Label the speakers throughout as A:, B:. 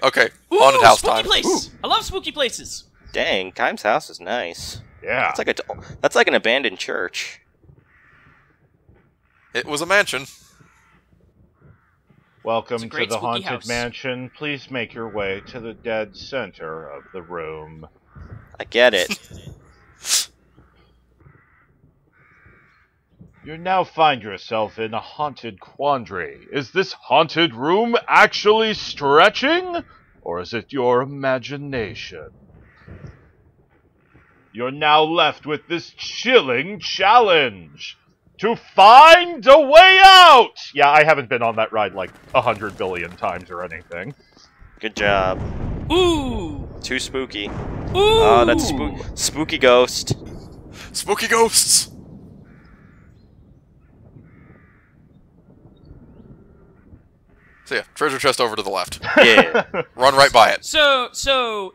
A: Okay,
B: Ooh,
A: haunted house
B: spooky
A: time.
B: place!
A: Ooh.
B: I love spooky places.
C: Dang, Kime's house is nice.
D: Yeah.
C: That's like an abandoned church.
A: It was a mansion.
D: Welcome to
B: great
D: the
B: spooky
D: Haunted
B: house.
D: Mansion. Please make your way to the dead center of the room.
C: I get it.
D: You now find yourself in a haunted quandary. Is this haunted room actually stretching? Or is it your imagination? You're now left with this chilling challenge. To find a way out! Yeah, I haven't been on that ride like 100 billion times or anything.
C: Good job.
B: Ooh!
C: Too spooky.
B: Ooh!
C: Oh, that's spooky ghost.
A: Spooky ghosts! So yeah, treasure chest over to the left.
C: Yeah.
A: Run right by it.
B: So,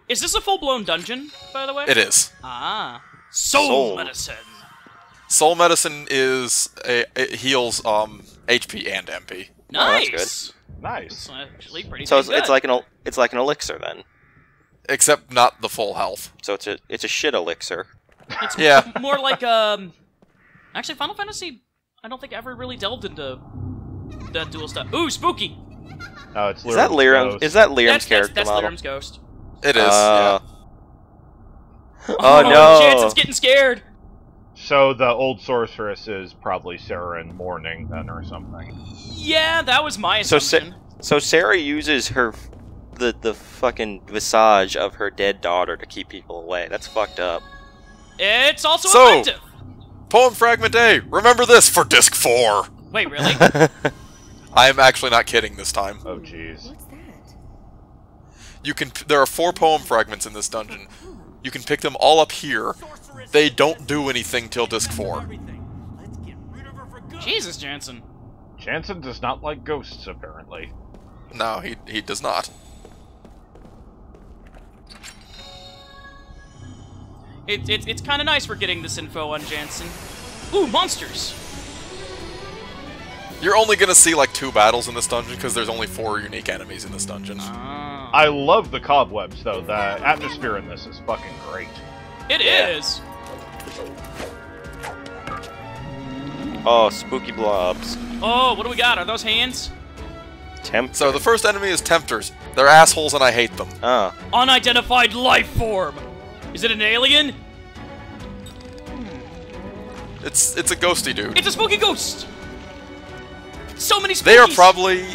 B: is this a full-blown dungeon, by the way?
A: It is.
B: Ah. Soul medicine.
A: Soul medicine is it heals HP and MP.
B: Nice!
C: Oh, that's good.
D: Nice.
B: That's actually pretty
C: So
B: good.
C: it's like an elixir then.
A: Except not the full health.
C: So it's a shit elixir.
B: It's
A: Yeah.
B: more like, actually, Final Fantasy, I don't think ever really delved into that dual stuff. Ooh, spooky!
D: Oh, it's
C: Is that
D: Lyram's
C: Lyram?
D: ghost.
C: Is that Lyram's character
B: that's
C: model?
B: Lyram's ghost.
A: It is, yeah.
C: Oh no!
B: Jansen's getting scared!
D: So the old sorceress is probably Sarah in mourning then or something.
B: Yeah, that was my
C: So
B: assumption.
C: So Sarah uses the fucking visage of her dead daughter to keep people away. That's fucked up.
B: It's also
A: So-
B: effective!
A: Poem Fragment A. Remember this for Disc 4.
B: Wait, really?
A: I am actually not kidding this time.
D: Oh jeez.
E: What's that?
A: You can. There are 4 poem fragments in this dungeon. You can pick them all up here. They don't do anything till Disc 4.
B: Jesus, Jansen.
D: Jansen does not like ghosts, apparently.
A: No, he does not.
B: It's kind of nice we're getting this info on Jansen. Ooh, monsters!
A: You're only gonna see like 2 battles in this dungeon because there's only 4 unique enemies in this dungeon.
B: Ah.
D: I love the cobwebs, though. The atmosphere in this is fucking great.
B: It is!
C: Oh, spooky blobs.
B: Oh, what do we got? Are those hands?
C: Tempt.
A: So the first enemy is Tempters. They're assholes and I hate them.
C: Oh.
B: Unidentified life form! Is it an alien?
A: It's a ghosty dude.
B: It's a spooky ghost! So many spookies!
A: They are probably...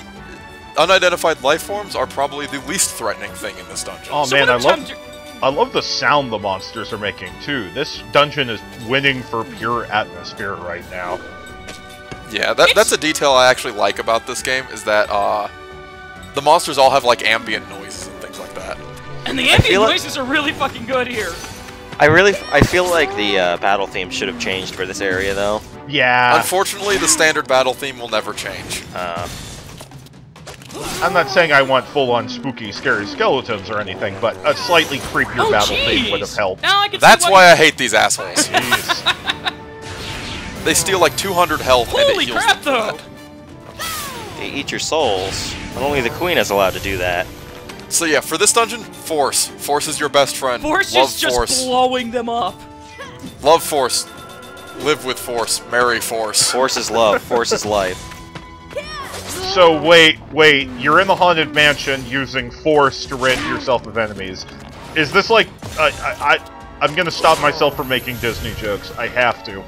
A: Unidentified life forms are probably the least threatening thing in this dungeon.
D: Oh
B: So
D: man,
B: what are
D: I love the sound the monsters are making too. This dungeon is winning for pure atmosphere right now.
A: Yeah, that's a detail I actually like about this game, is that the monsters all have like ambient noises and things like that.
B: And the ambient
C: like-
B: noises are really fucking good here.
C: I feel like the battle theme should have changed for this area though.
D: Yeah,
A: Unfortunately, the standard battle theme will never change.
D: I'm not saying I want full-on spooky, scary skeletons or anything, but a slightly creepier
B: Oh,
D: battle theme would have
B: jeez!
D: helped.
B: Now I can
A: That's
B: see
A: why I hate these assholes.
D: Jeez.
A: They steal like 200 health and
B: Holy
A: it heals
B: crap,
A: them for
B: though!
A: that.
C: They eat your souls. And only the queen is allowed to do that.
A: So yeah, for this dungeon, Force. Force is your best friend.
B: Force
A: Love
B: is just
A: Force.
B: blowing them up.
A: Love Force. Live with Force. Marry Force.
C: Force is love. Force is life.
D: So wait, you're in the Haunted Mansion using Force to rid yourself of enemies. Is this like... I'm gonna stop myself from making Disney jokes. I have to.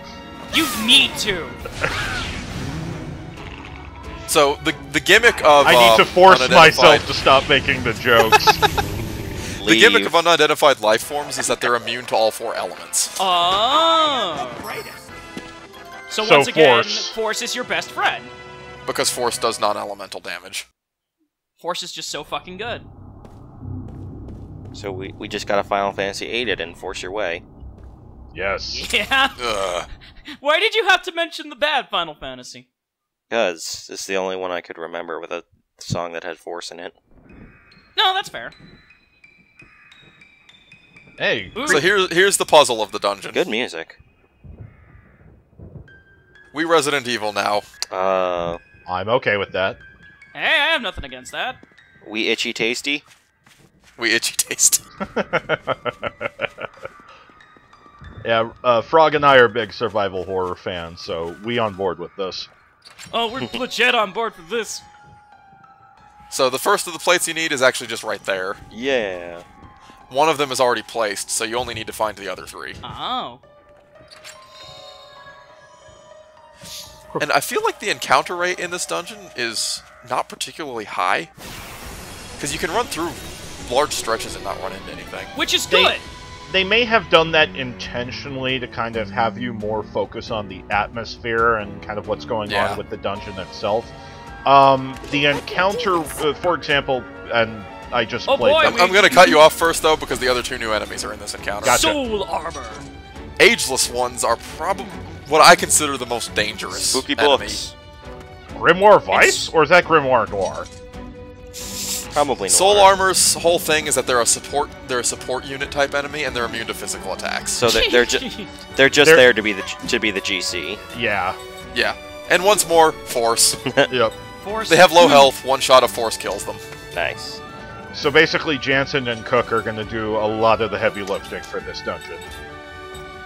B: You need to.
A: So the gimmick of
D: I need to force
A: unidentified-
D: myself to stop making the jokes.
A: The gimmick of unidentified life forms is that they're immune to all 4 elements.
B: Oh. So
D: So
B: once again,
D: Force.
B: Force is your best friend.
A: Because Force does non-elemental damage.
B: Force is just so fucking good.
C: So we just got a Final Fantasy 8 it and force your way.
D: Yes.
B: Yeah.
A: Ugh.
B: Why did you have to mention the bad Final Fantasy?
C: Because it's the only one I could remember with a song that had Force in it.
B: No, that's fair.
D: Hey,
B: Ooh.
A: So here's the puzzle of the dungeon.
C: Good music.
A: We Resident Evil now.
D: I'm okay with that.
B: Hey, I have nothing against that.
C: We Itchy Tasty.
A: We itchy taste.
D: Yeah, Frog and I are big survival horror fans, so we on board with this.
B: Oh, we're legit on board for this.
A: So the first of the plates you need is actually just right there.
C: Yeah.
A: One of them is already placed, so you only need to find the other 3.
B: Oh.
A: And I feel like the encounter rate in this dungeon is not particularly high. Because you can run through large stretches and not run into anything.
B: Which is good.
D: They may have done that intentionally to kind of have you more focus on the atmosphere and kind of what's going on with the dungeon itself. The encounter, for example, and I just played...
B: Boy,
A: I'm going to cut you off first, though, because the other 2 new enemies are in this encounter.
D: Gotcha.
B: Soul armor.
A: Ageless ones are probably what I consider the most dangerous
C: Spooky
A: enemy.
C: books.
D: Grimoire Vice? Or is that Grimoire Noir?
C: Probably not.
A: Soul Armor's whole thing is that they're a support unit type enemy, and they're immune to physical attacks.
C: So they're just there to be the GC.
D: Yeah.
A: Yeah. And once more, Force.
D: Yep.
B: Force.
A: They have low health, one shot of Force kills them.
C: Nice.
D: So basically, Jansen and Cook are going to do a lot of the heavy lifting for this dungeon.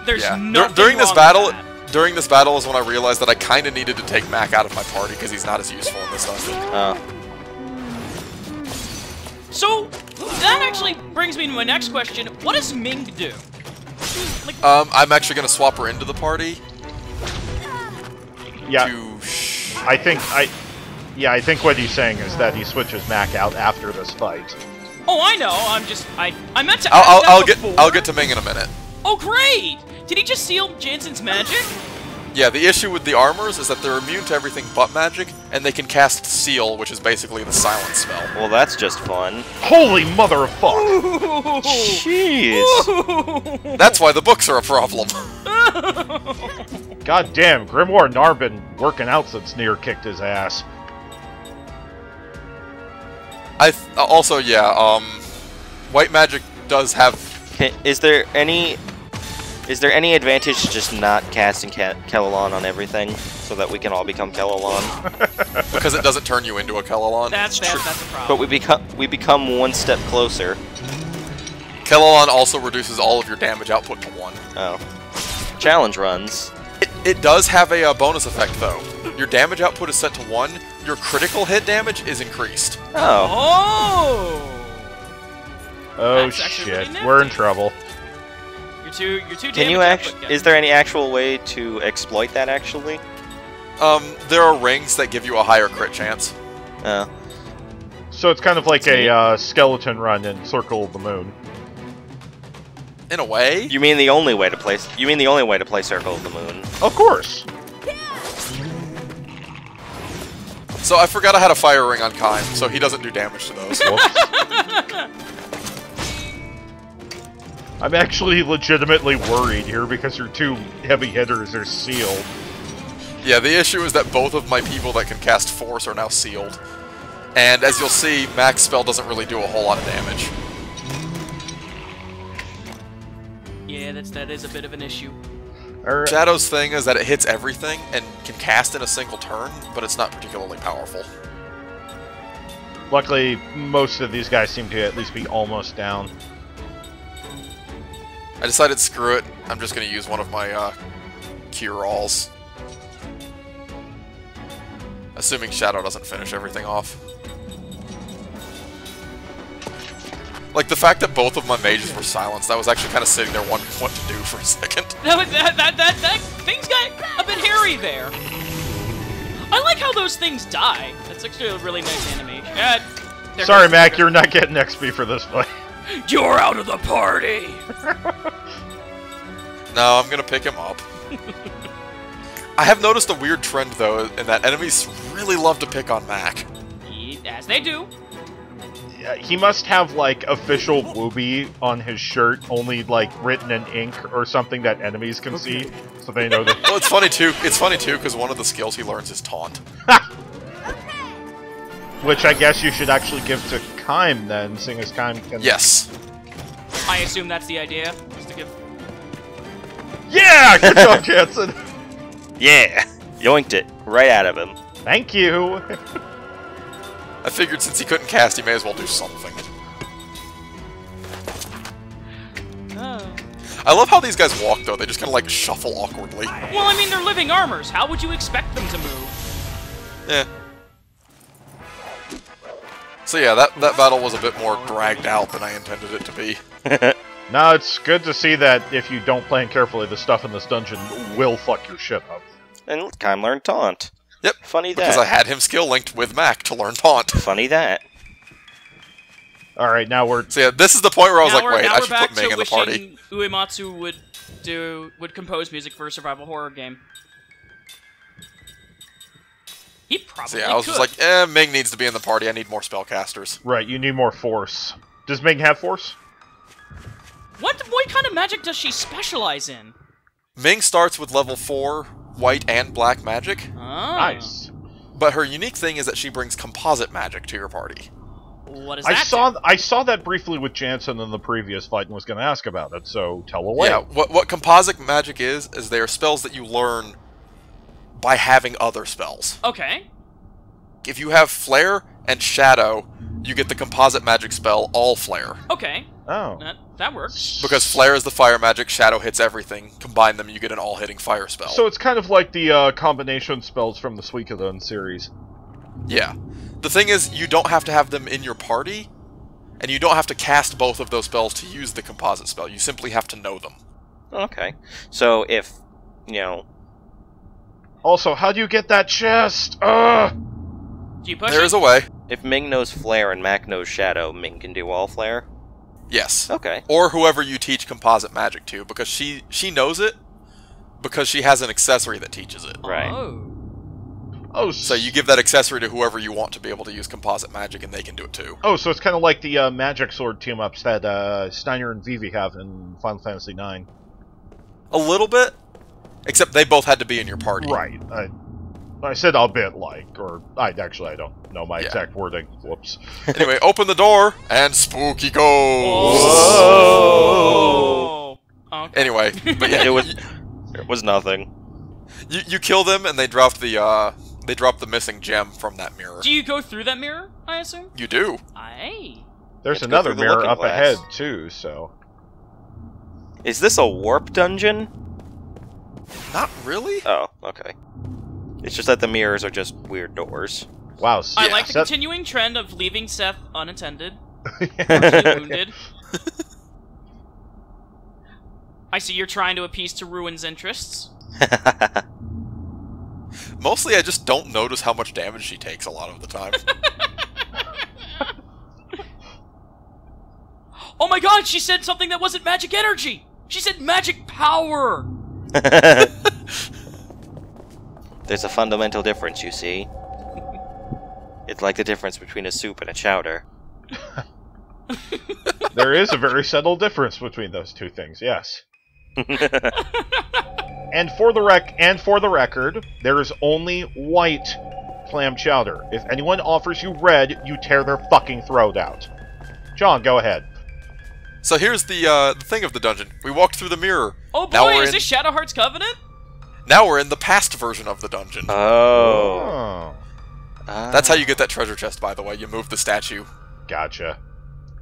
B: There's
A: Yeah.
B: nothing
A: During this
B: wrong
A: battle,
B: with that.
A: during this battle is when I realized that I kind of needed to take Mac out of my party because he's not as useful in this dungeon.
C: Oh.
B: So, that actually brings me to my next question. What does Ming do? Like,
A: I'm actually going to swap her into the party.
D: Yeah.
A: To
D: I think what he's saying is that he switches Mac out after this fight.
B: oh, I know. I meant to.
A: I'll
B: ask
A: get to Ming in a minute.
B: Oh, great! Did he just seal Jansen's magic?
A: Yeah, the issue with the armors is that they're immune to everything but magic, and they can cast Seal, which is basically the silence spell.
C: Well, that's just fun.
D: Holy mother of fuck!
C: Jeez.
A: That's why the books are a problem.
D: God damn, Grimoire Nar been working out since Nier kicked his ass.
A: Also, yeah, white magic does have...
C: Is there any advantage to just not casting Kellalon on everything, so that we can all become Kellalon?
A: Because it doesn't turn you into a Kellalon.
B: That's a problem.
C: But we become one step closer.
A: Kellalon also reduces all of your damage output to 1.
C: Oh. Challenge runs.
A: It does have a bonus effect, though. Your damage output is set to 1, your critical hit damage is increased.
C: Oh.
D: Oh
B: That's actually
D: shit,
B: pretty nifty.
D: we're in trouble.
B: You're too
C: Can you is there any actual way to exploit that, actually?
A: There are rings that give you a higher crit chance.
C: Oh.
D: So it's kind of like a skeleton run in Circle of the Moon.
A: In a way.
C: You mean the only way to play Circle of the Moon?
D: Of course!
A: So I forgot I had a fire ring on Kaim, so he doesn't do damage to those.
D: I'm actually legitimately worried here because your 2 heavy hitters are sealed.
A: Yeah, the issue is that both of my people that can cast Force are now sealed. And as you'll see, Mac's spell doesn't really do a whole lot of damage.
B: Yeah, that is a bit of an issue.
A: Shadow's thing is that it hits everything and can cast in a single turn, but it's not particularly powerful.
D: Luckily, most of these guys seem to at least be almost down.
A: I decided screw it, I'm just going to use one of my cure-alls. Assuming Shadow doesn't finish everything off. Like, the fact that both of my mages were silenced, I was actually kind of sitting there wondering what to do for a second.
B: That things got a bit hairy there. I like how those things die. That's actually a really nice animation.
D: Sorry, Mac, you're not getting XP for this fight.
B: You're out of the party!
A: No, I'm gonna pick him up. I have noticed a weird trend, though, in that enemies really love to pick on Mac.
B: As they do.
D: Yeah, he must have, like, official Wooby on his shirt, only, like, written in ink or something that enemies can see, so they know that...
A: Well, it's funny, too, because one of the skills he learns is Taunt.
D: Which I guess you should actually give to Kaim, then, seeing as Kaim can...
A: Yes.
B: I assume that's the idea, just to give...
D: Yeah! Good job, Jansen!
C: Yeah! Yoinked it right out of him.
D: Thank you!
A: I figured since he couldn't cast, he may as well do something. I love how these guys walk, though. They just kind of, like, shuffle awkwardly.
B: Well, I mean, they're living armors. How would you expect them to move?
A: Yeah. So yeah, that battle was a bit more dragged out than I intended it to be.
D: No, it's good to see that if you don't plan carefully, the stuff in this dungeon will fuck your shit up.
C: And Kime learned Taunt.
A: Yep.
C: Funny that.
A: Because I had him skill linked with Mac to learn Taunt.
C: Funny that.
D: Alright, now we're...
A: So yeah, this is the point where I was like, wait,
B: now
A: I
B: we're
A: should
B: back
A: put Ming
B: to
A: in the party.
B: Uematsu would compose music for a survival horror game. He probably
A: So yeah, I was
B: could.
A: just like, Ming needs to be in the party. I need more spellcasters.
D: Right, you need more force. Does Ming have force?
B: What kind of magic does she specialize in?
A: Ming starts with level 4 white and black magic,
B: Oh.
D: Nice.
A: but her unique thing is that she brings composite magic to your party.
B: What is that?
D: I saw that briefly with Jansen in the previous fight and was going to ask about it, so tell away.
A: Yeah, what composite magic is they are spells that you learn by having other spells.
B: Okay.
A: If you have Flare and Shadow, you get the composite magic spell All Flare.
B: Okay.
D: Oh.
B: That works.
A: Because Flare is the fire magic, Shadow hits everything. Combine them, you get an all-hitting fire spell.
D: So it's kind of like the combination spells from the Suikoden series.
A: Yeah. The thing is, you don't have to have them in your party, and you don't have to cast both of those spells to use the composite spell. You simply have to know them.
C: Okay. So if, you know...
D: Also, how do you get that chest? Ugh!
B: Do you push
A: There
B: it?
A: is a way.
C: If Ming knows Flare and Mac knows Shadow, Ming can do all Flare?
A: Yes.
C: Okay.
A: Or whoever you teach composite magic to, because she knows it, because she has an accessory that teaches it.
C: Right.
B: Oh.
D: Oh,
A: So you give that accessory to whoever you want to be able to use composite magic, and they can do it too.
D: Oh, so it's kind of like the magic sword team-ups that Steiner and Vivi have in Final Fantasy IX.
A: A little bit, except they both had to be in your party.
D: Right. I said a bit like, or I don't know my
A: Yeah.
D: exact wording. Whoops.
A: Anyway, open the door, and spooky goes!
B: Oh. Okay.
A: Anyway, but yeah,
C: It was nothing.
A: you kill them, and they drop the missing gem from that mirror.
B: Do you go through that mirror, I assume?
A: You do.
B: Aye.
D: There's
C: You have to go
D: another
C: through the
D: mirror
C: looking
D: up
C: glass.
D: ahead, too, so...
C: Is this a warp dungeon?
A: Not really.
C: Oh, okay. It's just that the mirrors are just weird doors.
D: Wow,
B: I
A: Yeah.
B: like the
D: Seth-
B: continuing trend of leaving Seth unattended, partially wounded. I see you're trying to appease to Ruin's interests.
A: Mostly, I just don't notice how much damage she takes a lot of the time.
B: Oh my god, she said something that wasn't magic energy! She said magic power!
C: There's a fundamental difference, you see. It's like the difference between a soup and a chowder.
D: There is a very subtle difference between those two things, yes. And for the record, there is only white clam chowder. If anyone offers you red, you tear their fucking throat out. John, go ahead.
A: So here's the thing of the dungeon. We walked through the mirror.
B: Oh
A: Now
B: boy,
A: we're
B: is
A: in-
B: this Shadowheart's Covenant?
A: Now we're in the past version of the dungeon.
C: Oh.
A: That's how you get that treasure chest, by the way. You move the statue.
D: Gotcha.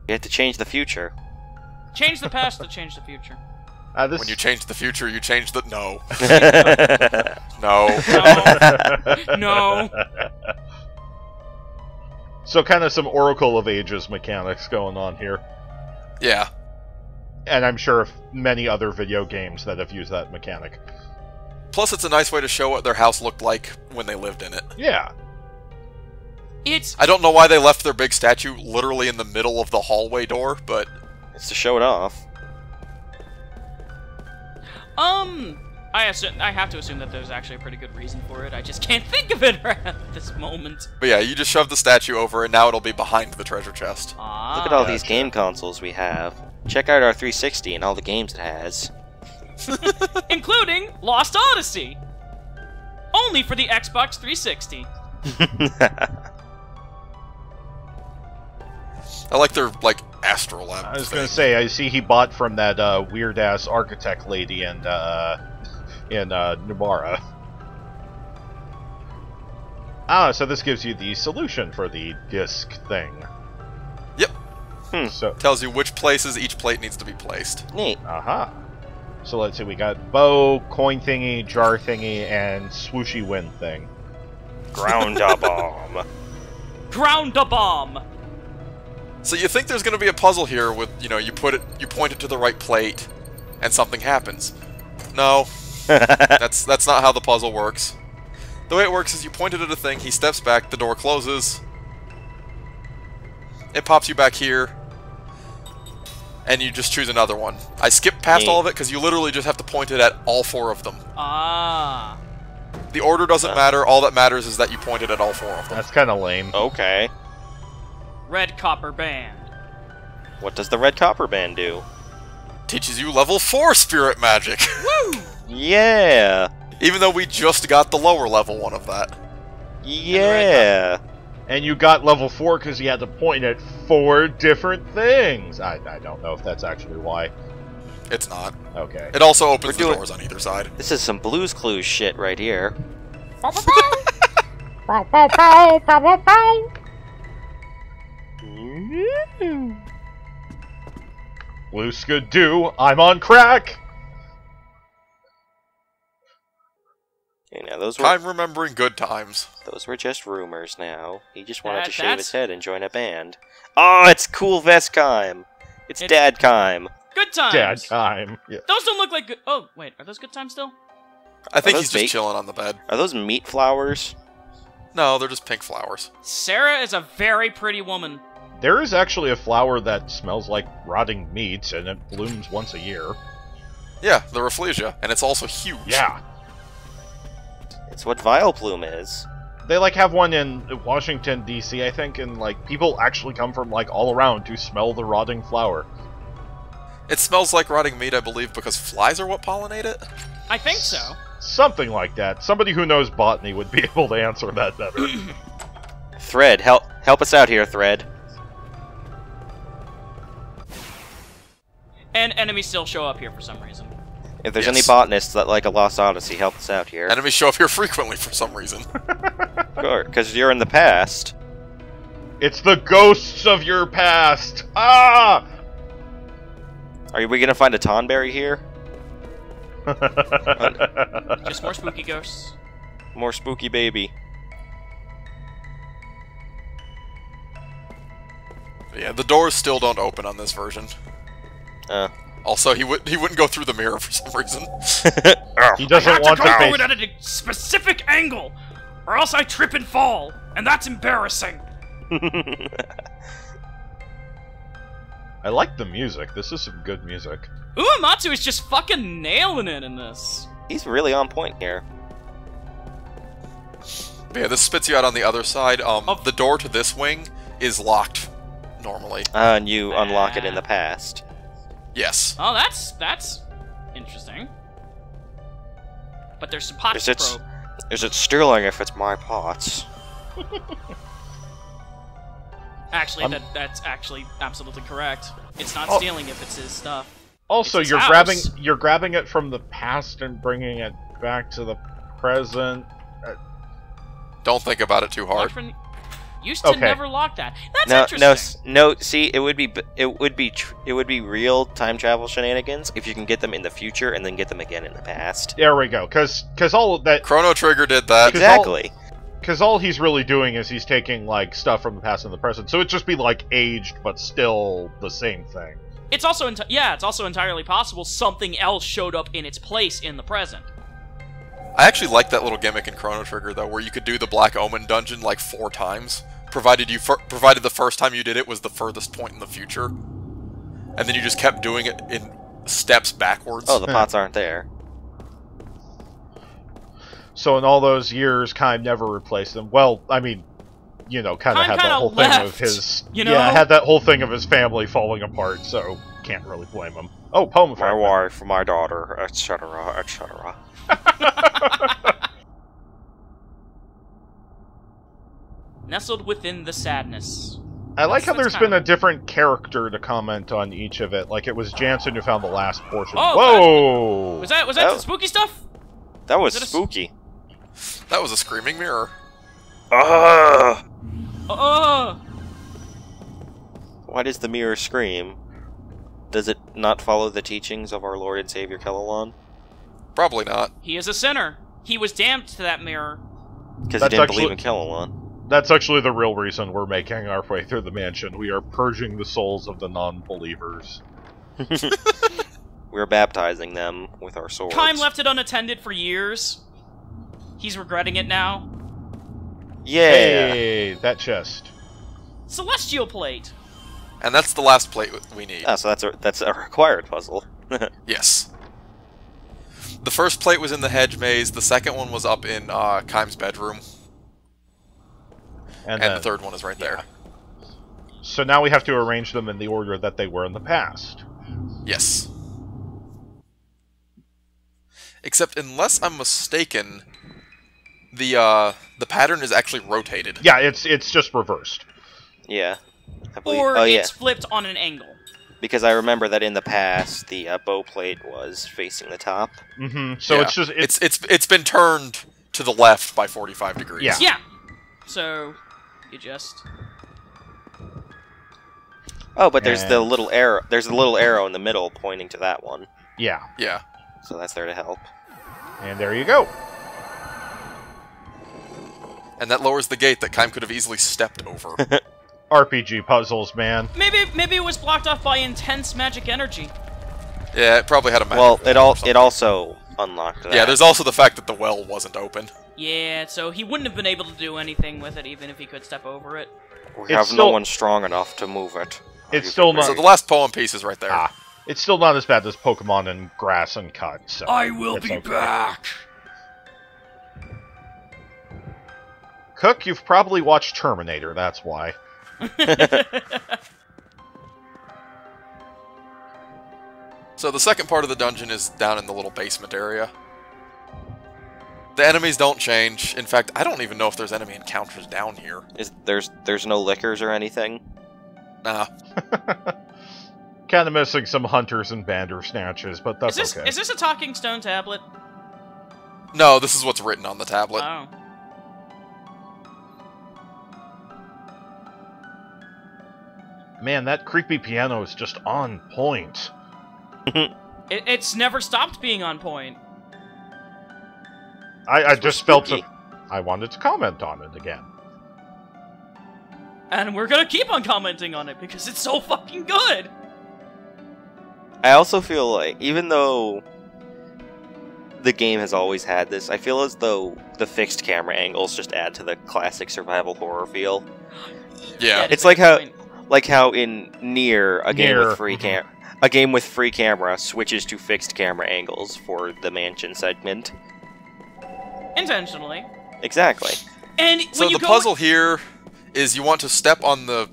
C: You have to change the future.
B: Change the past to change the future.
D: This...
A: When you change the future, you change the... No. No.
B: No.
D: So kind of some Oracle of Ages mechanics going on here.
A: Yeah.
D: And I'm sure of many other video games that have used that mechanic.
A: Plus, it's a nice way to show what their house looked like when they lived in it.
D: Yeah.
B: It's...
A: I don't know why they left their big statue literally in the middle of the hallway door, but...
C: It's to show it off.
B: I have to assume that there's actually a pretty good reason for it. I just can't think of it right at this moment.
A: But yeah, you just shove the statue over, and now it'll be behind the treasure chest.
B: Ah.
C: Look at all these
D: Gotcha.
C: game consoles we have. Check out our 360 and all the games it has.
B: Including Lost Odyssey! Only for the Xbox 360.
A: I like their, Astrolab
D: I was
A: thing.
D: gonna say, I see he bought from that weird-ass architect lady in Nubara. Ah, so this gives you the solution for the disc thing.
A: Yep.
D: So,
A: Tells you which places each plate needs to be placed.
C: Neat.
D: aha. So let's see, we got bow, coin thingy, jar thingy, and swooshy wind thing.
C: Ground a bomb.
B: Ground a bomb!
A: So you think there's going to be a puzzle here with, you know, you point it to the right plate, and something happens. No, that's not how the puzzle works. The way it works is you point it at a thing, he steps back, the door closes, it pops you back here, and you just choose another one. I skipped past all of it because you literally just have to point it at all 4 of them.
B: Ah.
A: The order doesn't matter, all that matters is that you point it at all 4 of them.
D: That's kind of lame.
C: Okay.
B: Red copper band.
C: What does the red copper band do?
A: Teaches you level 4 spirit magic.
B: Woo!
C: Yeah.
A: Even though we just got the lower level one of that.
C: Yeah.
D: And you got level 4 because you had to point at 4 different things. I don't know if that's actually why.
A: It's not.
D: Okay.
A: It also opens the doors on either side.
C: This is some Blue's Clues shit right here.
D: Blue Skadoo, I'm on crack!
C: Okay, now those
A: I'm remembering good times.
C: were just rumors now. He just wanted to shave
B: That's-
C: his head and join a band. Oh, it's Cool Vestkime! It's Dadkime.
B: Good times!
D: Dad time. Yeah.
B: Those don't look like good... Oh, wait, are those good times still?
A: I think
C: those
A: he's just
C: fake?
A: chilling on the bed.
C: Are those meat flowers?
A: No, they're just pink flowers.
B: Sarah is a very pretty woman.
D: There is actually a flower that smells like rotting meat, and it blooms once a year.
A: Yeah, the Rafflesia, and it's also huge.
D: Yeah.
C: It's what Vileplume is.
D: They, like, have one in Washington, D.C., I think, and, like, people actually come from, like, all around to smell the rotting flower.
A: It smells like rotting meat, I believe, because flies are what pollinate it?
B: I think so.
D: Something like that. Somebody who knows botany would be able to answer that better.
C: Thread, help us out here, Thread.
B: And enemies still show up here for some reason.
C: If there's
A: Yes.
C: any botanists that like a Lost Odyssey, help us out here.
A: Enemies show up here frequently for some reason.
C: Sure, because you're in the past.
D: It's the ghosts of your past! Ah!
C: Are we gonna find a Tonberry here?
B: Just more spooky ghosts.
C: More spooky baby.
A: Yeah, the doors still don't open on this version. Also, he wouldn't go through the mirror for some reason.
D: He doesn't
B: I have
D: want
B: to
D: to
B: go
D: face...
B: through it at a specific angle, or else I trip and fall, and that's embarrassing.
D: I like the music. This is some good music.
B: Uematsu is just fucking nailing it in this.
C: He's really on point here.
A: But yeah, this spits you out on the other side. The door to this wing is locked normally.
C: And you unlock it in the past.
A: Yes.
B: Oh, that's interesting. But there's some pots to probe.
C: Is it stealing if it's my pots?
B: Actually, that's actually absolutely correct. It's not stealing if it's his stuff.
D: Also,
B: It's his
D: you're
B: house.
D: grabbing it from the past and bringing it back to the present.
A: Don't think about it too hard.
B: Used to
D: Okay.
B: never lock that. That's interesting.
C: No. See, it would be real time travel shenanigans if you can get them in the future and then get them again in the past.
D: There we go. Because all of that.
A: Chrono Trigger did that.
C: Exactly.
D: Because all he's really doing is he's taking like stuff from the past and the present, so it'd just be like aged, but still the same thing.
B: It's also it's also entirely possible something else showed up in its place in the present.
A: I actually like that little gimmick in Chrono Trigger though, where you could do the Black Omen dungeon like 4 times, provided the first time you did it was the furthest point in the future, and then you just kept doing it in steps backwards.
C: Oh, the pots aren't there.
D: So in all those years, Kaim never replaced them. Well, I mean, you know, kind of
B: Kaim
D: had that
B: kinda
D: whole thing of
B: left,
D: his...
B: you know?
D: Yeah, had that whole thing of his family falling apart, so can't really blame him. Oh, poem
C: My
D: fragment.
C: wife, my daughter, etc., etc.
B: Nestled within the sadness.
D: I like how
B: That's
D: there's been
B: kinda-
D: a different character to comment on each of it. Like, it was Jansen who found the last portion.
B: Oh,
D: Whoa!
B: Was that
C: Oh.
B: the spooky stuff?
C: That was
B: Is it a
C: spooky.
A: That was a screaming mirror.
C: Why does the mirror scream? does it not follow the teachings of our Lord and Savior Kellalon?
A: Probably not.
B: He is a sinner. He was damned to that mirror.
C: Because he didn't believe in Kellalon.
D: That's actually the real reason we're making our way through the mansion. We are purging the souls of the non-believers.
C: We're baptizing them with our swords.
B: Kime left it unattended for years. He's regretting it now.
C: Yeah!
D: Hey, that chest.
B: Celestial plate.
A: And that's the last plate we need.
C: Oh, so that's a required puzzle.
A: Yes. The first plate was in the hedge maze, the second one was up in Kime's bedroom. And the third one is right there.
D: So now we have to arrange them in the order that they were in the past.
A: Yes. Except, unless I'm mistaken, the pattern is actually rotated.
D: Yeah, it's just reversed.
C: Yeah. I believe,
B: Or
C: yeah.
B: it's flipped on an angle.
C: Because I remember that in the past, the bow plate was facing the top.
D: Mm-hmm. So
A: Yeah.
D: it's just
A: it's been turned to the left by 45 degrees.
D: Yeah.
B: Yeah. So you just
C: Oh, but there's
D: And-
C: the little arrow. There's a little arrow in the middle pointing to that one.
D: yeah.
A: Yeah.
C: So that's there to help.
D: And there you go.
A: And that lowers the gate that Kime could have easily stepped over.
D: RPG puzzles, man.
B: maybe it was blocked off by intense magic energy.
A: Yeah, it probably had a magic
C: Well,
A: wall or something.
C: it also unlocked that.
A: Yeah, there's also the fact that the well wasn't open.
B: Yeah, so he wouldn't have been able to do anything with it even if he could step over it.
C: We
D: It's
C: have
D: still-
C: no one strong enough to move it.
D: It's still not.
A: So the last poem piece is right there.
D: Ah, it's still not as bad as Pokemon and Grass and Cut. So
B: I will
D: it's
B: be
D: okay.
B: back.
D: Cook, you've probably watched Terminator. That's why.
A: So the second part of the dungeon is down in the little basement area. The enemies don't change. In fact, I don't even know if there's enemy encounters down here.
C: There's no lickers or anything.
A: Nah.
D: Kind of missing some hunters and bandersnatches, but that's okay.
B: Is this a talking stone tablet?
A: No, this is what's written on the tablet.
B: Oh.
D: Man, that creepy piano is just on point.
B: It's never stopped being on point.
D: I just felt
C: spooky.
D: I wanted to comment on it again.
B: And we're gonna keep on commenting on it because it's so fucking good!
C: I also feel like, even though the game has always had this, I feel as though the fixed camera angles just add to the classic survival horror feel.
A: Yeah.
C: It's like how in Nier, a game
D: Nier,
C: with free camera switches to fixed camera angles for the mansion segment.
B: Intentionally.
C: Exactly.
B: And
A: So
B: when you
A: the
B: go
A: puzzle here is you want to step on the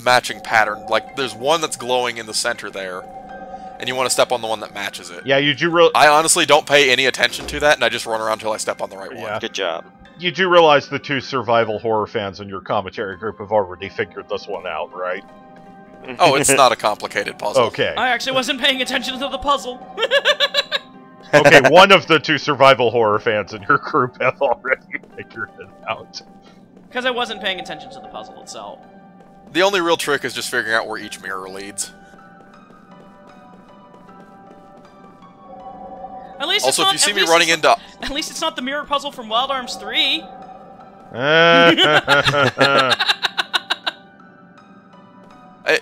A: matching pattern. Like, there's one that's glowing in the center there, and you want to step on the one that matches it.
D: Yeah, you do real.
A: I honestly don't pay any attention to that, and I just run around until I step on the right
D: Yeah.
A: one.
C: Good job.
D: You do realize the two survival horror fans in your commentary group have already figured this one out, right?
A: Oh, it's not a complicated puzzle.
D: Okay.
B: I actually wasn't paying attention to the puzzle.
D: Okay, one of the two survival horror fans in your group have already figured it out.
B: Because I wasn't paying attention to the puzzle itself.
A: The only real trick is just figuring out where each mirror leads.
B: At least
A: Also,
B: it's not,
A: if you see
B: at
A: me
B: least
A: running
B: it's
A: into...
B: not- At least it's not the mirror puzzle from Wild Arms 3.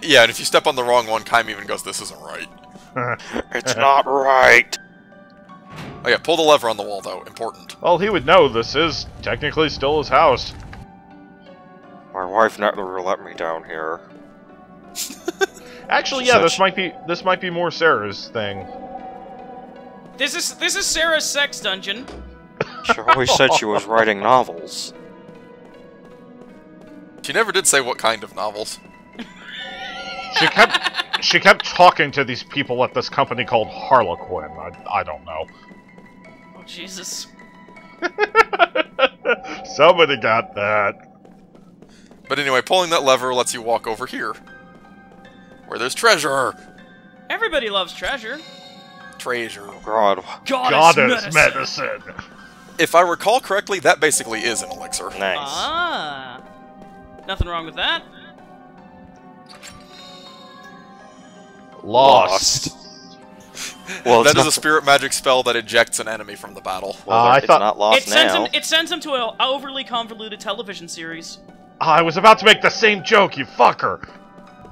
A: Yeah, and if you step on the wrong one, Kime even goes, "This isn't right."
C: It's not right.
A: Oh yeah, pull the lever on the wall, though. Important.
D: Well, he would know this is technically still his house.
C: My wife never let me down here.
D: Actually,
C: She's
D: yeah,
C: such-
D: this might be more Sarah's thing.
B: This is Sarah's sex dungeon.
C: She always said she was writing novels.
A: She never did say what kind of novels.
D: She kept talking to these people at this company called Harlequin. I don't know.
B: Oh, Jesus.
D: Somebody got that.
A: But anyway, pulling that lever lets you walk over here, where there's treasure.
B: Everybody loves treasure.
A: Treasure.
C: God.
B: Goddess
D: medicine.
A: If I recall correctly, that basically is an elixir.
C: Nice.
B: Ah. Nothing wrong with that.
D: Lost.
C: Well,
A: That is a spirit magic spell that ejects an enemy from the battle.
C: Well,
D: I
C: it's
D: thought-
C: not lost now.
B: It sends him to an overly convoluted television series.
D: I was about to make the same joke, you fucker!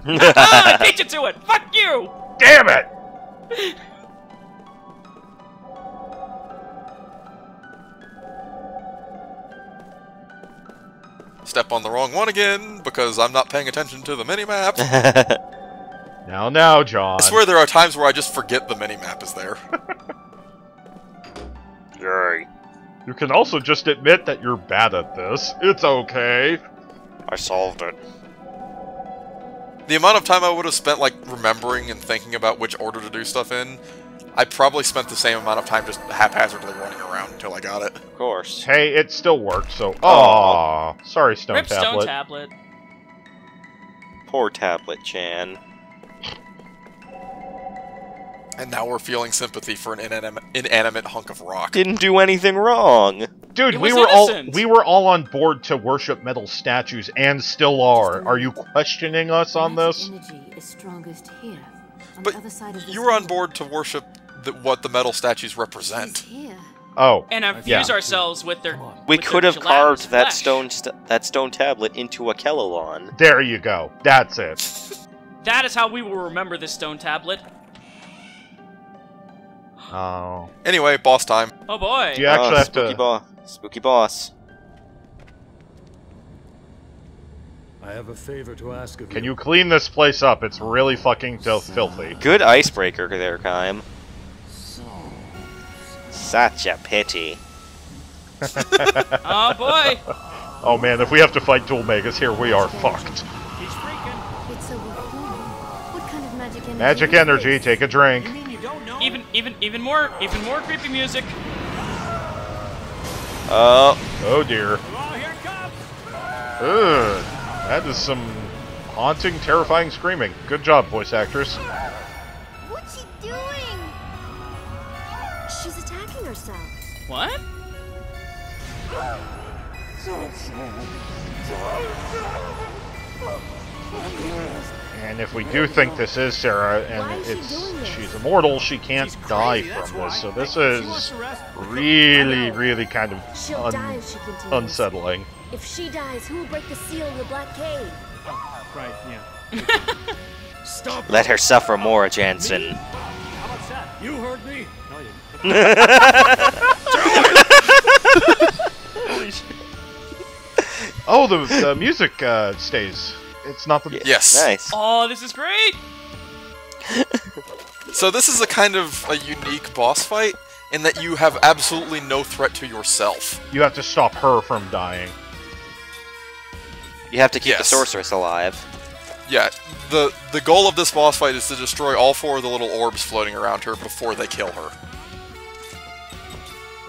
B: I beat you to it! Fuck you!
D: Damn it!
A: Step on the wrong one again, because I'm not paying attention to the minimap.
D: Now, John.
A: I swear there are times where I just forget the minimap is there.
C: Yay.
D: You can also just admit that you're bad at this. It's okay.
C: I solved it.
A: The amount of time I would have spent, like, remembering and thinking about which order to do stuff in, I probably spent the same amount of time just haphazardly running around until I got it.
C: Of course.
D: Hey, it still worked, so... Aw, sorry, Stone
B: Rip
D: Tablet.
B: Stone Tablet.
C: Poor Tablet Chan.
A: And now we're feeling sympathy for an inanimate hunk of rock.
C: Didn't do anything wrong.
D: Dude,
B: It
D: we
B: was
D: were
B: innocent.
D: all on board to worship metal statues, and still are. Are you questioning us on this?
E: Energy is strongest here. On
A: But
E: the other side of this
A: you were on
E: room.
A: board to worship what the metal statues
E: She's
A: represent.
E: here.
D: Oh,
B: And infuse
D: yeah.
B: ourselves with their.
C: We
B: with
C: could
B: their
C: have
B: gelatinous
C: carved that
B: flesh.
C: that stone tablet into a Kellalon.
D: There you go. That's it.
B: That is how we will remember this stone tablet.
D: Oh.
A: Anyway, boss time.
B: Oh boy.
D: Do you actually have
C: spooky
D: to...
C: Spooky boss.
F: I have a favor to ask of
D: Can you clean this place up? It's really fucking filthy.
C: Good icebreaker there, Kaim. Such a pity.
B: Oh boy.
D: Oh man, if we have to fight Dual Megas here, we are fucked.
E: It's overwhelming. What kind of magic energy?
D: Magic
E: is
D: energy,
E: this?
D: take a drink.
B: Even more creepy music.
C: Oh,
D: Oh dear. Ugh. That is some haunting, terrifying screaming. Good job, voice actress.
E: What's she doing? She's attacking herself.
B: What?
D: And if we do think this is Sarah,
E: Why
D: and
E: is she doing this?
D: she's immortal, she can't die from this. So this is really, really kind of
E: She'll die if she continues.
D: unsettling.
E: If she dies, who will break the seal of the Black Cave?
F: Right, yeah. Stop.
C: let her suffer more, Jansen.
F: How about that? You heard me. No, you
D: Oh, the music stays. It's not the...
A: Yes.
C: Nice.
B: Oh, this is great.
A: So this is a kind of a unique boss fight in that you have absolutely no threat to yourself.
D: You have to stop her from dying.
C: You have to keep the
A: Yes.
C: sorceress alive.
A: Yeah, the goal of this boss fight is to destroy all 4 of the little orbs floating around her before they kill her.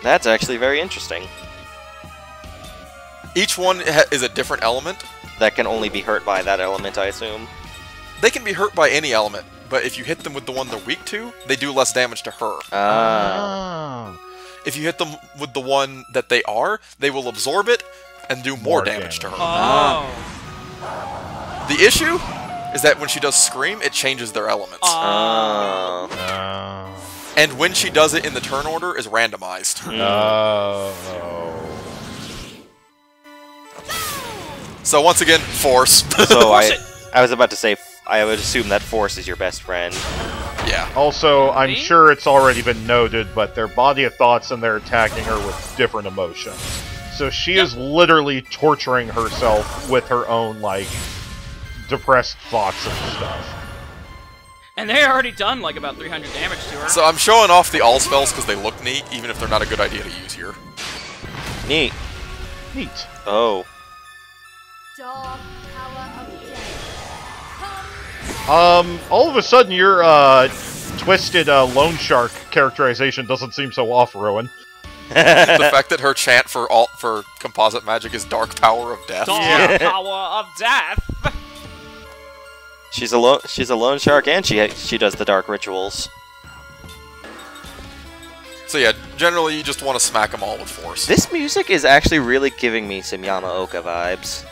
C: That's actually very interesting.
A: Each one is a different element.
C: That can only be hurt by that element, I assume.
A: They can be hurt by any element, but if you hit them with the one they're weak to, they do less damage to her.
C: Ah.
A: If you hit them with the one that they are, they will absorb it and do more damage to her.
B: Oh.
A: The issue is that when she does scream, it changes their elements.
C: Oh.
A: And when she does it in the turn order is randomized. So once again, force.
C: So I was about to say, I would assume that force is your best friend.
A: Yeah.
D: Also, I'm
B: Me?
D: sure it's already been noted, but their body of thoughts and they're attacking her with different emotions. So she is literally torturing herself with her own, like, depressed thoughts and stuff.
B: And they already done like about 300 damage to her.
A: So I'm showing off the all spells because they look neat, even if they're not a good idea to use here.
C: Neat.
D: Neat.
C: Oh.
E: Dark power of death.
D: All of a sudden your, twisted, loan shark characterization doesn't seem so off, Rowan.
A: The fact that her chant for composite magic is Dark Power of Death.
B: Dark power of death.
C: She's a lone shark, and she does the dark rituals.
A: So yeah, generally you just want to smack them all with force.
C: This music is actually really giving me some Yamaoka vibes.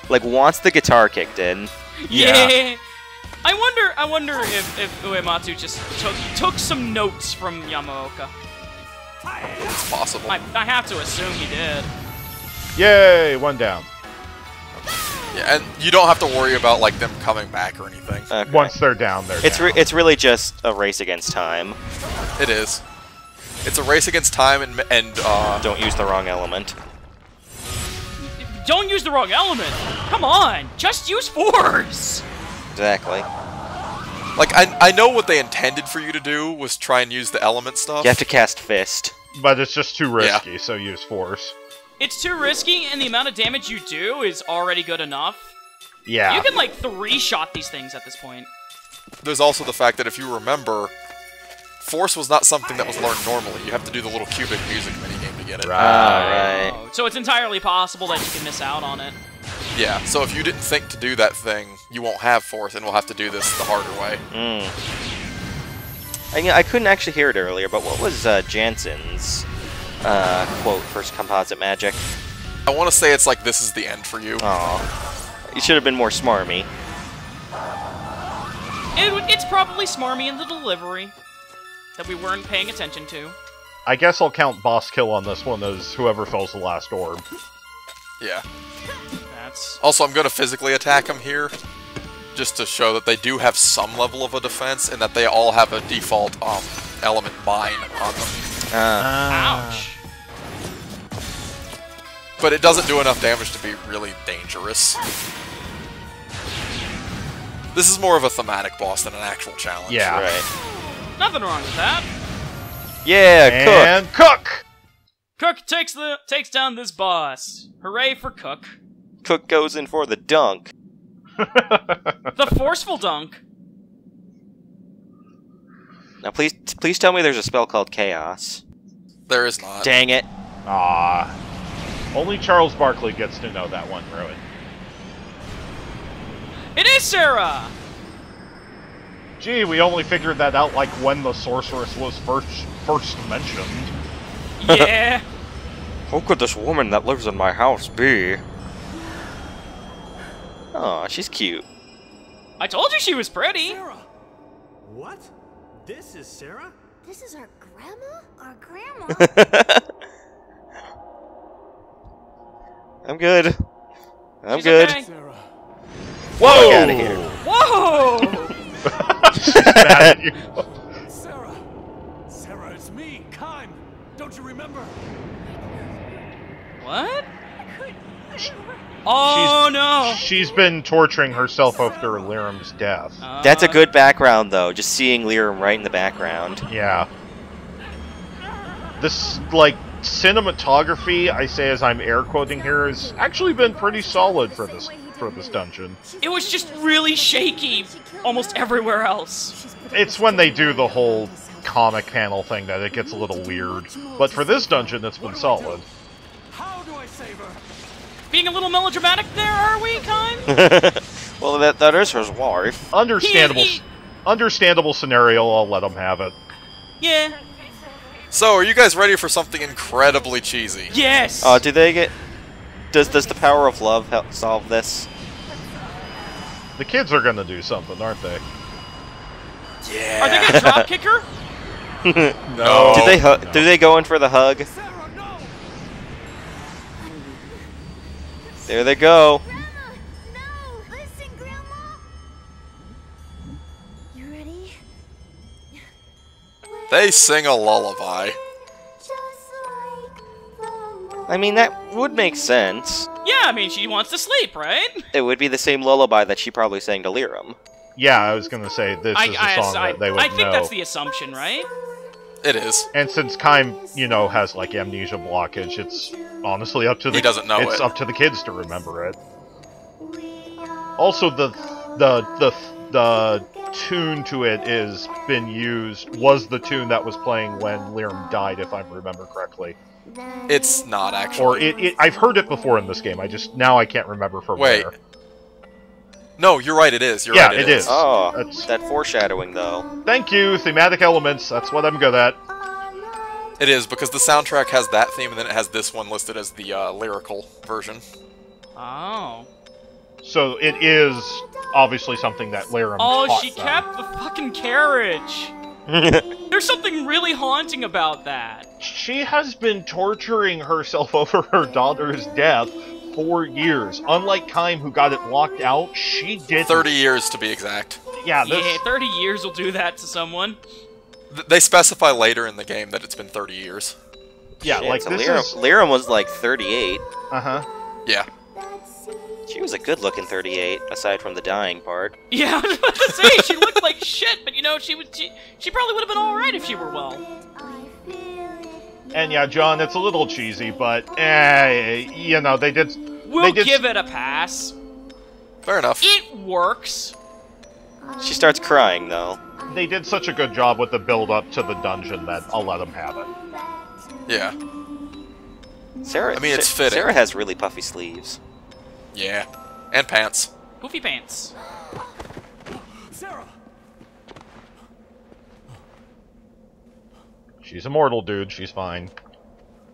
C: Like, once the guitar kicked in,
B: Yeah. I wonder if Uematsu just took some notes from Yamaoka.
A: It's possible.
B: I have to assume he did.
D: Yay, one down.
A: Yeah, and you don't have to worry about like them coming back or anything.
C: Okay.
D: Once they're down, they're down.
C: It's really just a race against time.
A: It is. It's a race against time and
C: Don't use the wrong element.
B: Don't use the wrong element. Come on, just use force.
C: Exactly.
A: like I know what they intended for you to do was try and use the element stuff.
C: You have to cast Fist.
D: But it's just too risky, so use Force.
B: It's too risky, and the amount of damage you do is already good enough.
D: Yeah.
B: You can like 3-shot these things at this point.
A: There's also the fact that if you remember, Force was not something that was learned normally. You have to do the little cubic music minigame to get it.
C: Right.
B: Oh, so it's entirely possible that you can miss out on it.
A: Yeah, so if you didn't think to do that thing, you won't have Force, and we'll have to do this the harder way.
C: I couldn't actually hear it earlier, but what was Jansen's quote for Composite Magic?
A: I want to say it's like, this is the end for you.
C: Aw. You should have been more smarmy.
B: It's probably smarmy in the delivery that we weren't paying attention to.
D: I guess I'll count boss kill on this one as whoever fills the last orb.
A: Yeah.
B: That's...
A: Also, I'm going to physically attack them here, just to show that they do have some level of a defense, and that they all have a default element bind on them.
B: Ouch.
A: But it doesn't do enough damage to be really dangerous. This is more of a thematic boss than an actual challenge.
D: Yeah.
C: Right.
B: Nothing wrong with that.
C: Yeah, Cook!
D: And Cook!
B: Cook takes down this boss. Hooray for Cook.
C: Cook goes in for the dunk.
B: The forceful dunk.
C: Now please tell me there's a spell called Chaos.
A: There is not.
C: Dang it.
D: Ah. Only Charles Barkley gets to know that one, Ruin.
B: It is Sarah!
D: Gee, we only figured that out like when the sorceress was first mentioned.
B: Yeah.
C: Who could this woman that lives in my house be? Aw, she's cute.
B: I told you she was pretty.
F: Sarah! What? This is Sarah?
E: This is our grandma? Our grandma?
C: I'm good. I'm
B: She's
C: good.
B: okay.
F: Sarah.
D: Whoa!
C: Get out of here.
B: Whoa!
D: She's mad at you.
F: Sarah! Sarah, it's me, Kime! Don't you remember?
B: What? Oh no!
D: She's been torturing herself after Liram's death.
C: That's a good background, though, just seeing Liram right in the background.
D: Yeah. This, like, cinematography, I say as I'm air quoting here, has actually been pretty solid for this dungeon.
B: It was just really shaky almost everywhere else.
D: It's when they do the whole comic panel thing that it gets a little weird. But for this dungeon, it's been solid.
F: How do I save her?
B: Being a little melodramatic there, are we, Kime?
C: Well, that is her wife.
D: Understandable, understandable scenario. I'll let them have it.
B: Yeah.
A: So, are you guys ready for something incredibly cheesy?
B: Yes!
C: Do they get... Does the power of love help solve this?
D: The kids are gonna do something, aren't they?
A: Yeah.
B: Are they gonna drop kick her?
A: No.
C: Do they go in for the hug?
F: Sarah, no!
C: There they go.
E: Grandma! No! Listen, Grandma! You ready?
A: They sing a lullaby.
E: Just like the
C: I mean, that would make sense.
B: Yeah, I mean, she wants to sleep, right?
C: It would be the same lullaby that she probably sang to Liram.
D: Yeah, I was gonna say this is a song that they would
B: I think
D: know.
B: that's the assumption, right?
A: It is.
D: And since Kime, you know, has like amnesia blockage, it's honestly up to the
A: He doesn't know
D: it's
A: it.
D: up to the kids to remember it. Also, the tune to it was the tune that was playing when Liram died, if I remember correctly.
A: It's not actually.
D: Or I've heard it before in this game. Now I can't remember from
A: Wait.
D: where.
A: No, you're right, it is. You're
D: Yeah,
A: right,
D: it is.
C: Oh,
D: That's-
C: that foreshadowing, though.
D: Thank you, thematic elements. That's what I'm good at.
A: It is, because the soundtrack has that theme, and then it has this one listed as the lyrical version.
B: Oh.
D: So it is obviously something that Laram
B: Oh,
D: taught
B: she
D: them.
B: kept the fucking carriage. There's something really haunting about that.
D: She has been torturing herself over her daughter's death for years. Unlike Kaim, who got it locked out, she did
A: 30 years to be exact.
D: Yeah, this...
B: Yeah, 30 years will do that to someone.
A: They specify later in the game that it's been 30 years.
D: Yeah,
C: Shit,
D: like
C: so
D: this
C: Liram,
D: is...
C: Liram was like 38.
D: Uh-huh.
A: Yeah.
C: She was a good-looking 38, aside from the dying part.
B: Yeah, I was about to say, she looked like shit, but you know, she probably would have been alright if she were well.
D: And yeah, John, it's a little cheesy, but, you know, they did...
B: We'll give it a pass.
A: Fair enough.
B: It works.
C: She starts crying, though.
D: They did such a good job with the build-up to the dungeon that I'll let them have it.
A: Yeah.
C: Sarah,
A: I mean, it's fitting.
C: Sarah has really puffy sleeves.
A: Yeah. And pants.
B: Poofy pants.
F: Sarah!
D: She's immortal, dude. She's fine.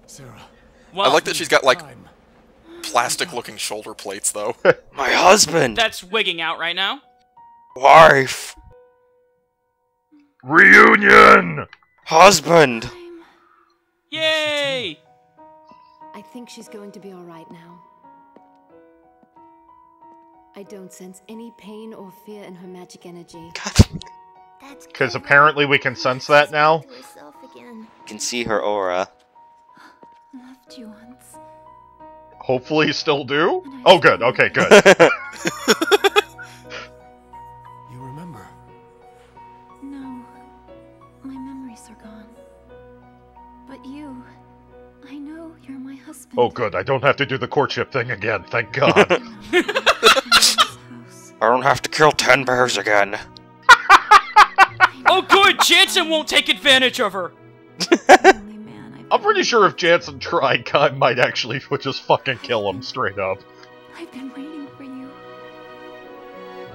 F: Sarah.
B: Well,
A: I like that she's got, like,
F: Time.
A: plastic-looking shoulder plates, though.
C: My husband!
B: that's wigging out right now.
C: Wife!
D: Reunion!
C: Husband!
B: Yay!
G: I think she's going to be alright now. I don't sense any pain or fear in her magic energy.
E: That's
D: Because apparently we can sense that now.
E: to herself again.
C: You can see her aura.
G: Loved you once.
D: Hopefully still do? Oh, good. Okay, good.
F: You remember?
G: No, my memories are gone. But you, I know you're my husband.
D: Oh, good. I don't have to do the courtship thing again. Thank God.
C: I don't have to kill 10 bears again.
B: Oh good, Jansen won't take advantage of her!
D: I'm pretty sure if Jansen tried, Kai might actually just fucking kill him straight up.
G: I've been waiting for you.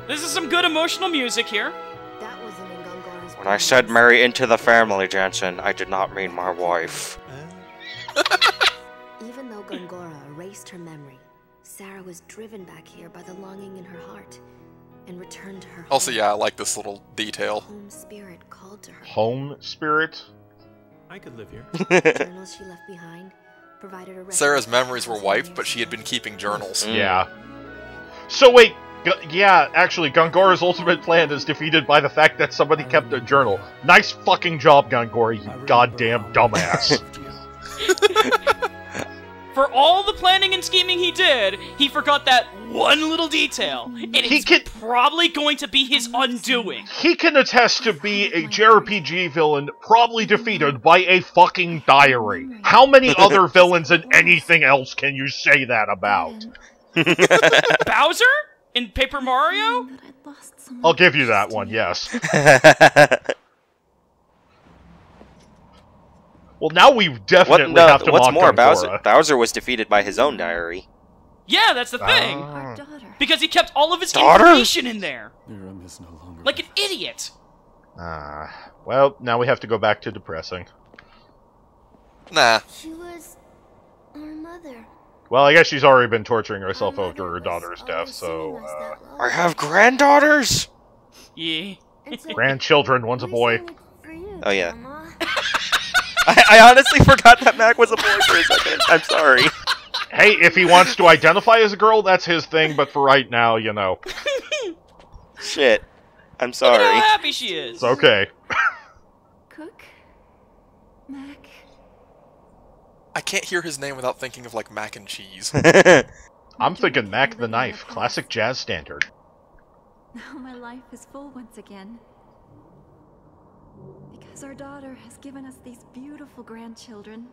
B: This is some good emotional music here.
G: That wasn't in Gungar's
C: When I said marry into the family, Jansen, I did not mean my wife.
G: Even though Gungora erased her memory, Sarah was driven back here by the longing in her heart and returned to her
A: Also,
G: home.
A: yeah, I like this little detail.
G: Home spirit called to her.
D: Home spirit?
F: I could live here.
G: Journals she left behind provided a record
A: Sarah's
G: of
A: memories were
G: 1,000
A: wiped,
G: years
A: but she had
G: ago.
A: been keeping journals.
D: Yeah. So wait, yeah, actually, Gungora's ultimate plan is defeated by the fact that somebody kept a journal. Nice fucking job, Gungora, you goddamn dumbass.
B: For all the planning and scheming he did, he forgot that one little detail. And it's probably going to be his undoing.
D: He can attest to be a JRPG villain probably defeated by a fucking diary. How many other villains and anything else can you say that about?
B: Bowser? In Paper Mario?
G: That I'd lost someone
D: I'll give you that one, yes. Well, now we definitely have to
C: what's
D: mock
C: more,
D: Gungora.
C: Bowser was defeated by his own diary.
B: Yeah, that's the thing.
G: our daughter.
B: Because he kept all of his
C: Daughter?
B: information in there.
F: Miriam is no longer.
B: Like an idiot.
D: Well, now we have to go back to depressing.
A: Nah.
E: She was our mother.
D: Well, I guess she's already been torturing herself
E: Our
D: after her
E: mother
D: daughter's
E: was
D: death,
E: always
D: so,
E: singing us that
C: I
E: lullaby.
C: have granddaughters?
B: Yeah.
E: And so
D: grandchildren, one's a
E: we
D: boy.
E: sang it for you,
C: Oh, yeah.
E: Grandma.
C: I honestly forgot that Mac was a boy for a second. I'm sorry.
D: Hey, if he wants to identify as a girl, that's his thing, but for right now, you know,
C: Shit. I'm
B: Look at how
C: sorry.
B: happy she is.
D: it's okay.
G: Cook? Mac?
A: I can't hear his name without thinking of, like, mac and cheese.
D: I'm thinking Mac the Knife, classic jazz standard.
H: Now my life is full once again. Because our daughter has given us these beautiful grandchildren.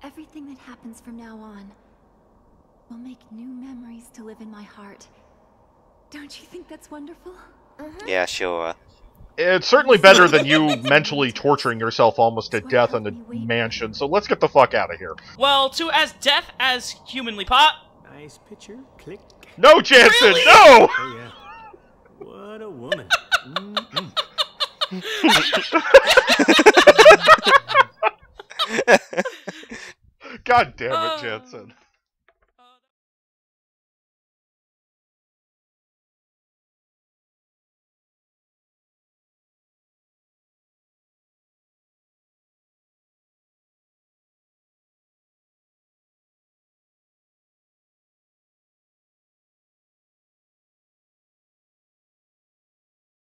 H: Everything that happens from now on will make new memories to live in my heart. Don't you think that's wonderful?
C: Yeah, sure.
D: It's certainly better than you mentally torturing yourself almost to death in a mansion, so let's get the fuck out of here.
B: Well, to as deaf as humanly pot.
F: Nice picture. Click.
D: No, Jansen,
B: Really?
D: no!
F: Oh yeah. What a woman.
D: God damn it, Jansen.